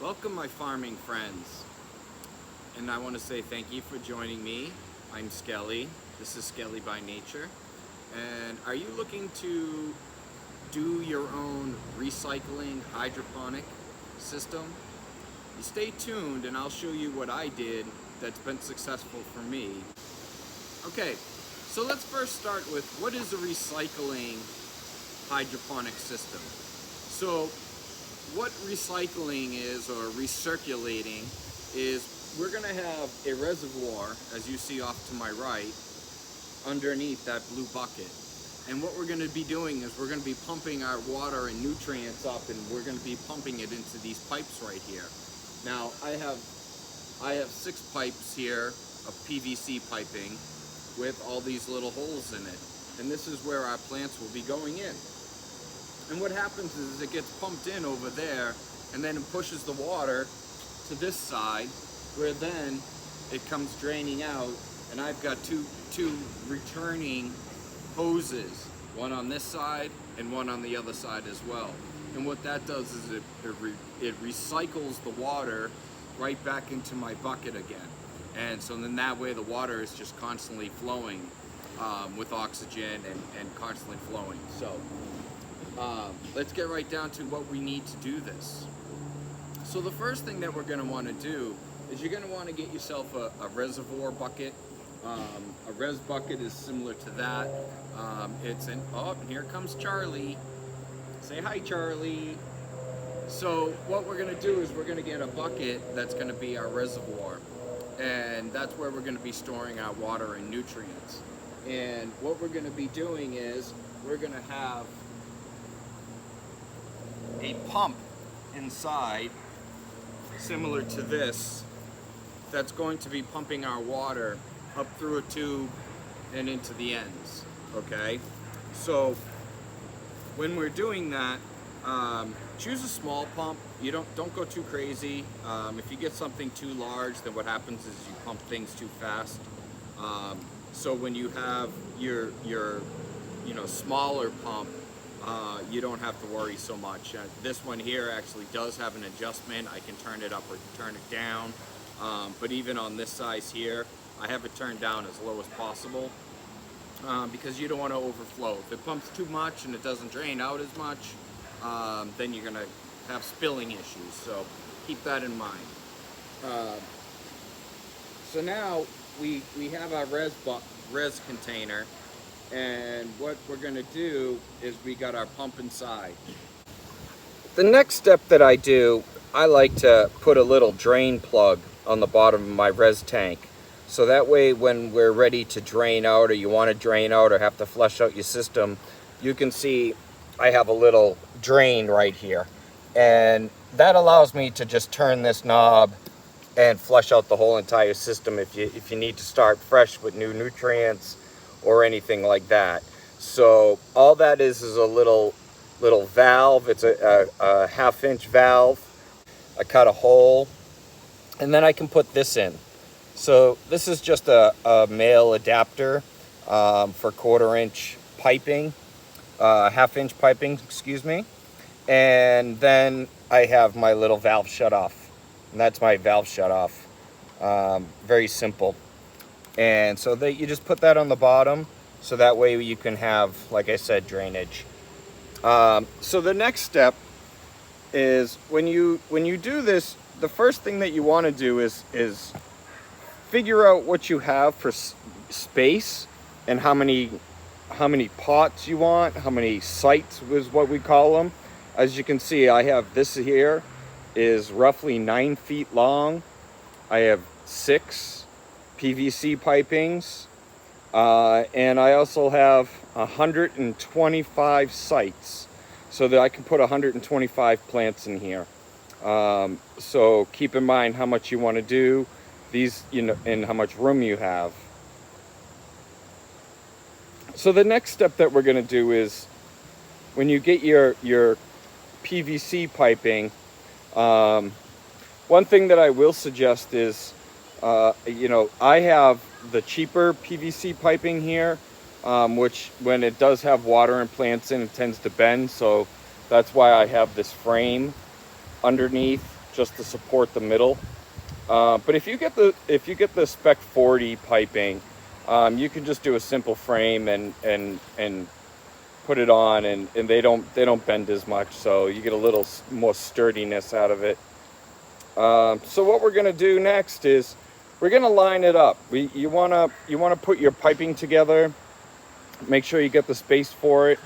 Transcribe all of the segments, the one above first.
Welcome my farming friends, and I want to say thank you for joining me. I'm Skelly. This is Skelly Bynature. And are you looking to do your own recycling hydroponic system? You stay tuned and I'll show you what I did that's been successful for me. Okay, so let's first start with what is a recycling hydroponic system. So what recycling is, or recirculating, is we're going to have a reservoir, as you see off to my right, underneath that blue bucket. And what we're going to be doing is we're going to be pumping our water and nutrients up, and we're going to be pumping it into these pipes right here. Now I have 6 pipes here of PVC piping with all these little holes in it. And this is where our plants will be going in. And what happens is it gets pumped in over there, and then it pushes the water to this side, where then it comes draining out, and I've got two returning hoses, one on this side and one on the other side as well. And what that does is it recycles the water right back into my bucket again. And so then that way the water is just constantly flowing with oxygen and constantly flowing. So let's get right down to what we need to do this. So the first thing that we're going to want to do is you're going to want to get yourself a reservoir bucket. A res bucket is similar to that. And here comes Charlie. Say hi, Charlie. So what we're going to do is we're going to get a bucket that's going to be our reservoir, and that's where we're going to be storing our water and nutrients. And what we're going to be doing is we're going to have a pump inside similar to this that's going to be pumping our water up through a tube and into the ends. Okay, so when we're doing that, choose a small pump. You don't go too crazy. If you get something too large, then what happens is you pump things too fast. So when you have your smaller pump, you don't have to worry so much. This one here actually does have an adjustment. I can turn it up or turn it down. But even on this size here, I have it turned down as low as possible because you don't want to overflow. If it pumps too much and it doesn't drain out as much, then you're going to have spilling issues. So keep that in mind. So now we have our res container. And what we're going to do is we got our pump inside. The next step that I do, I like to put a little drain plug on the bottom of my res tank. So that way when we're ready to drain out, or you want to drain out or have to flush out your system, you can see I have a little drain right here. And that allows me to just turn this knob and flush out the whole entire system if you need to start fresh with new nutrients or anything like that. So all that is a little valve. It's a 1/2-inch valve. I cut a hole, and then I can put this in. So this is just a male adapter for 1/4-inch piping, 1/2-inch piping, excuse me. And then I have my little valve shut off, and that's my valve shut off. Very simple. And so you just put that on the bottom, so that way you can have, like I said, drainage. So the next step is when you do this, the first thing that you want to do is figure out what you have for space and how many pots you want, how many sites is what we call them. As you can see, I have this here is roughly 9 feet long. I have 6 PVC pipings, and I also have 125 sites, so that I can put 125 plants in here. So keep in mind how much you want to do these, and how much room you have. So the next step that we're going to do is when you get your PVC piping, one thing that I will suggest is I have the cheaper PVC piping here, which when it does have water and plants in, it tends to bend. So that's why I have this frame underneath just to support the middle. But if you get the Spec 40 piping, you can just do a simple frame and put it on, and they don't bend as much, so you get a little more sturdiness out of it. So what we're gonna do next is we're gonna line it up. You wanna put your piping together. Make sure you get the space for it.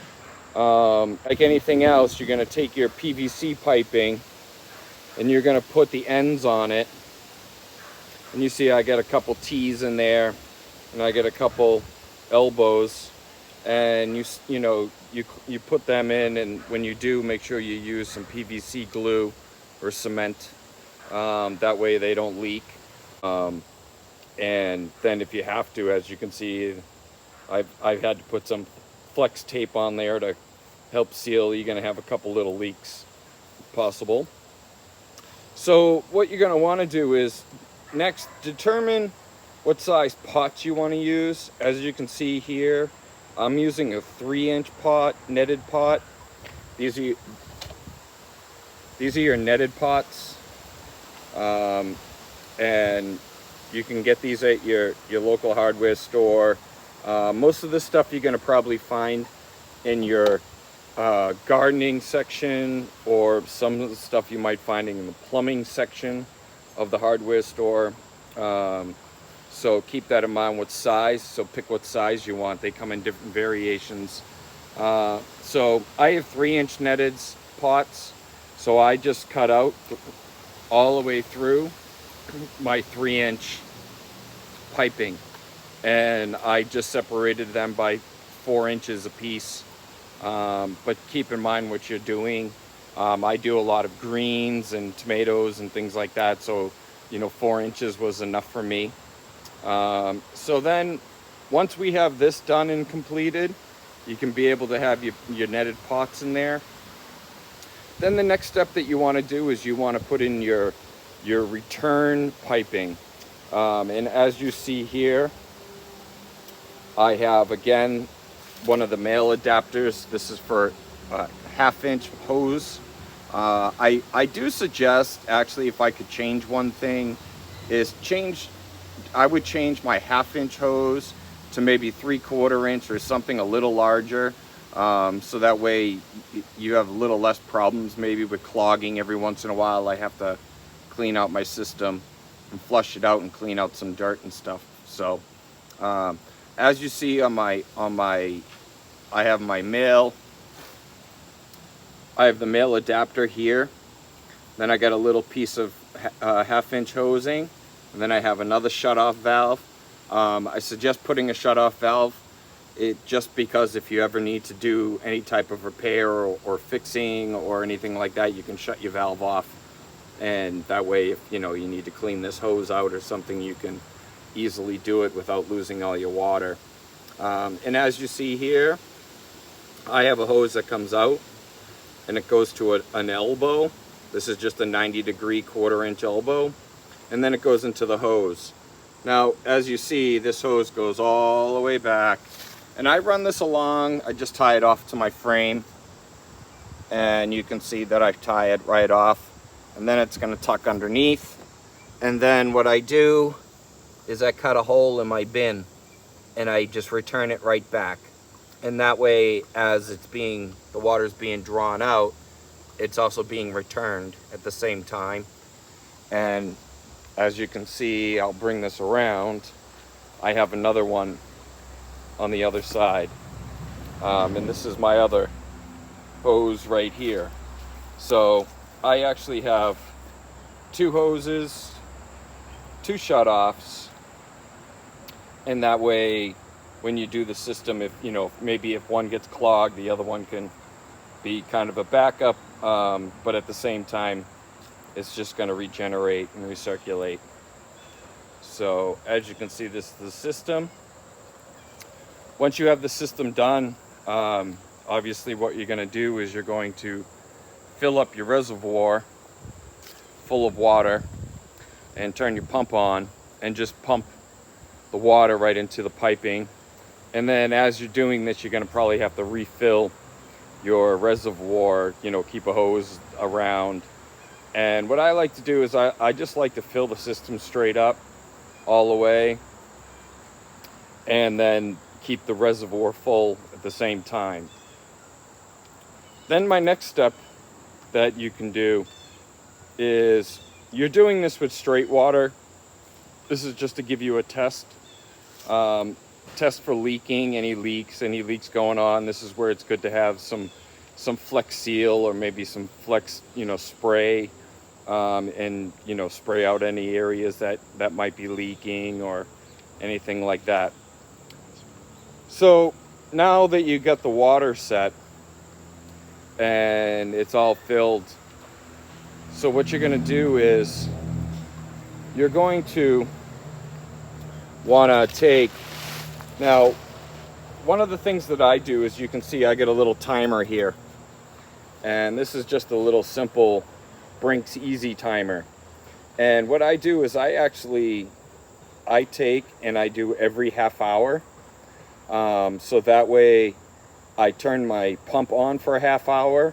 Like anything else, you're gonna take your PVC piping and you're gonna put the ends on it. And you see I got a couple T's in there, and I get a couple elbows, and you put them in, and when you do, make sure you use some PVC glue or cement. That way they don't leak. And then if you have to, as you can see, I've had to put some flex tape on there to help seal. You're gonna have a couple little leaks possible. So what you're gonna wanna do is next determine what size pots you wanna use. As you can see here, I'm using a 3-inch pot, netted pot. These are your netted pots. And you can get these at your local hardware store. Most of this stuff you're gonna probably find in your gardening section, or some of the stuff you might find in the plumbing section of the hardware store. So keep that in mind, what size. So pick what size you want. They come in different variations. So I have 3-inch netted pots. So I just cut out all the way through my 3-inch piping, and I just separated them by 4 inches a piece. But keep in mind what you're doing. I do a lot of greens and tomatoes and things like that, so 4 inches was enough for me. So then once we have this done and completed, you can be able to have your netted pots in there. Then the next step that you want to do is you want to put in your return piping. And as you see here, I have again one of the male adapters. This is for a 1/2-inch hose. I do suggest, actually, if I could change one thing, I would change my 1/2-inch hose to maybe 3/4 inch or something a little larger. So that way you have a little less problems maybe with clogging. Every once in a while I have to clean out my system and flush it out and clean out some dirt and stuff. So as you see on my I have the male adapter here. Then I got a little piece of 1/2-inch hosing, and then I have another shutoff valve. I suggest putting a shutoff valve just because if you ever need to do any type of repair or fixing or anything like that, you can shut your valve off, and that way if you need to clean this hose out or something, you can easily do it without losing all your water. And as you see here, I have a hose that comes out and it goes to an elbow. This is just a 90-degree 1/4 inch elbow, and then it goes into the hose. Now as you see, this hose goes all the way back, and I run this along. I just tie it off to my frame, and you can see that I tie it right off, and then it's going to tuck underneath. And then what I do is I cut a hole in my bin and I just return it right back. And that way, as the water's being drawn out, it's also being returned at the same time. And as you can see, I'll bring this around. I have another one on the other side. And this is my other hose right here. So I actually have 2 hoses, 2 shutoffs, and that way when you do the system, if maybe if one gets clogged, the other one can be kind of a backup, but at the same time it's just going to regenerate and recirculate. So as you can see, this is the system. Once you have the system done, obviously what you're going to do is you're going to fill up your reservoir full of water and turn your pump on and just pump the water right into the piping. And then as you're doing this, you're going to probably have to refill your reservoir, keep a hose around And what I like to do is I just like to fill the system straight up all the way, and then keep the reservoir full at the same time. Then my next step that you can do is, you're doing this with straight water. This is just to give you a test. Test for leaking, any leaks going on. This is where it's good to have some Flex Seal, or maybe some Flex, spray, and spray out any areas that might be leaking or anything like that. So now that you got the water set and it's all filled, so what you're going to do is you're going to want to take, now one of the things that I do is, you can see I get a little timer here, and this is just a little simple Brinks Easy timer. And what I do is I take and I do every half hour. So that way I turn my pump on for a half hour,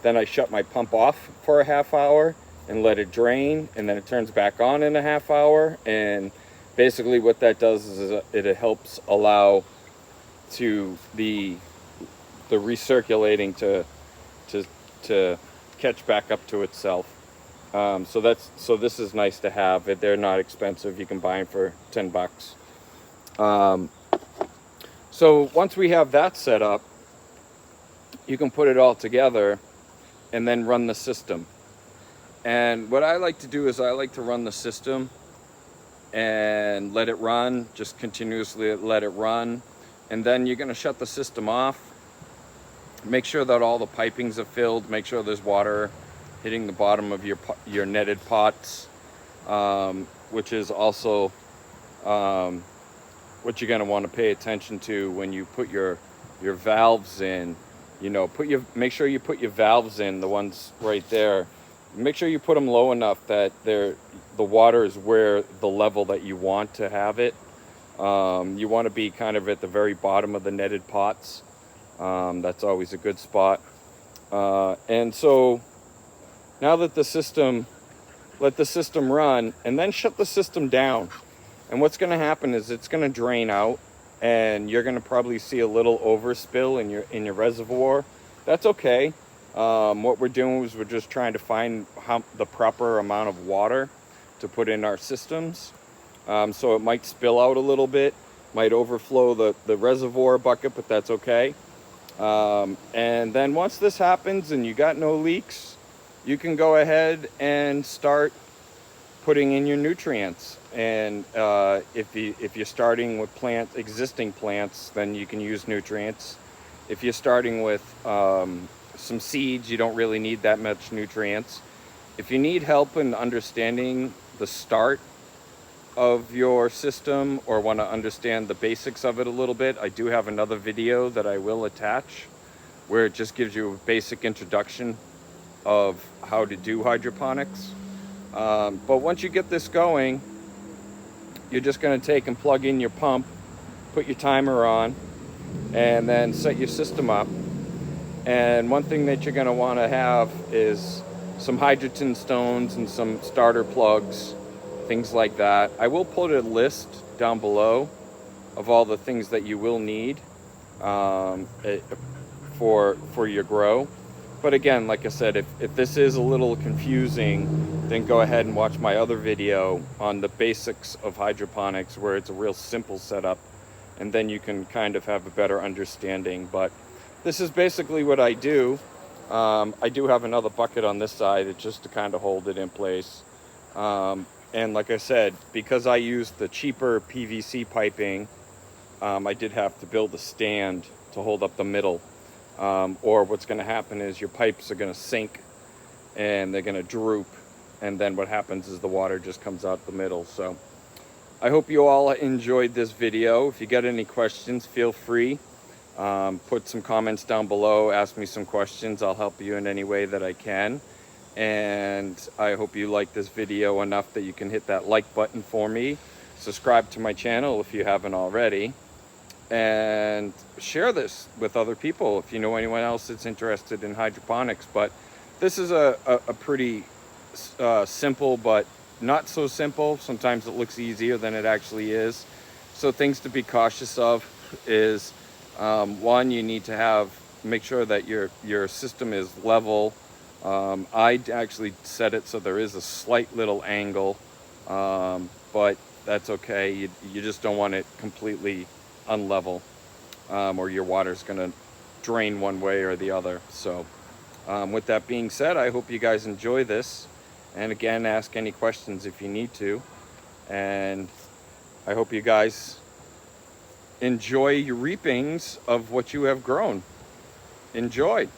then I shut my pump off for a half hour and let it drain, and then it turns back on in a half hour. And basically what that does is it helps allow to the recirculating to catch back up to itself. So this is nice to have. They're not expensive. You can buy them for $10. So once we have that set up, you can put it all together and then run the system. And what I like to do is I like to run the system and let it run, just continuously let it run. And then you're going to shut the system off. Make sure that all the pipings are filled. Make sure there's water hitting the bottom of your netted pots, which is also what you're going to want to pay attention to when you put your valves in. Make sure you put your valves in, the ones right there. Make sure you put them low enough that the water is where the level that you want to have it. You want to be kind of at the very bottom of the netted pots. That's always a good spot. And so now that let the system run, and then shut the system down. And what's going to happen is it's going to drain out, and you're going to probably see a little overspill in your reservoir. That's okay. What we're doing is we're just trying to find the proper amount of water to put in our systems. So it might spill out a little bit, might overflow the reservoir bucket, but that's okay. And then once this happens and you got no leaks, you can go ahead and start putting in your nutrients. And if you're starting with existing plants, then you can use nutrients. If you're starting with some seeds, you don't really need that much nutrients. If you need help in understanding the start of your system, or want to understand the basics of it a little bit, I do have another video that I will attach where it just gives you a basic introduction of how to do hydroponics. But once you get this going, you're just going to take and plug in your pump, put your timer on, and then set your system up. And one thing that you're going to want to have is some Hydroton stones and some starter plugs, things like that. I will put a list down below of all the things that you will need for your grow. But again, like I said, if this is a little confusing, then go ahead and watch my other video on the basics of hydroponics, where it's a real simple setup, and then you can kind of have a better understanding. But this is basically what I do. I do have another bucket on this side. It's just to kind of hold it in place. And like I said, because I used the cheaper PVC piping, I did have to build a stand to hold up the middle. Or what's going to happen is your pipes are going to sink and they're going to droop. And then what happens is the water just comes out the middle. So I hope you all enjoyed this video. If you got any questions, feel free. Put some comments down below. Ask me some questions. I'll help you in any way that I can. And I hope you like this video enough that you can hit that like button for me. Subscribe to my channel if you haven't already. And share this with other people if you know anyone else that's interested in hydroponics. But this is a pretty simple, but not so simple. Sometimes it looks easier than it actually is. So things to be cautious of is, one, you need to make sure that your system is level. I actually set it so there is a slight little angle, but that's okay. You just don't want it completely unlevel, or your water's gonna drain one way or the other. So with that being said, I hope you guys enjoy this, and again, ask any questions if you need to, and I hope you guys enjoy your reapings of what you have grown. Enjoy.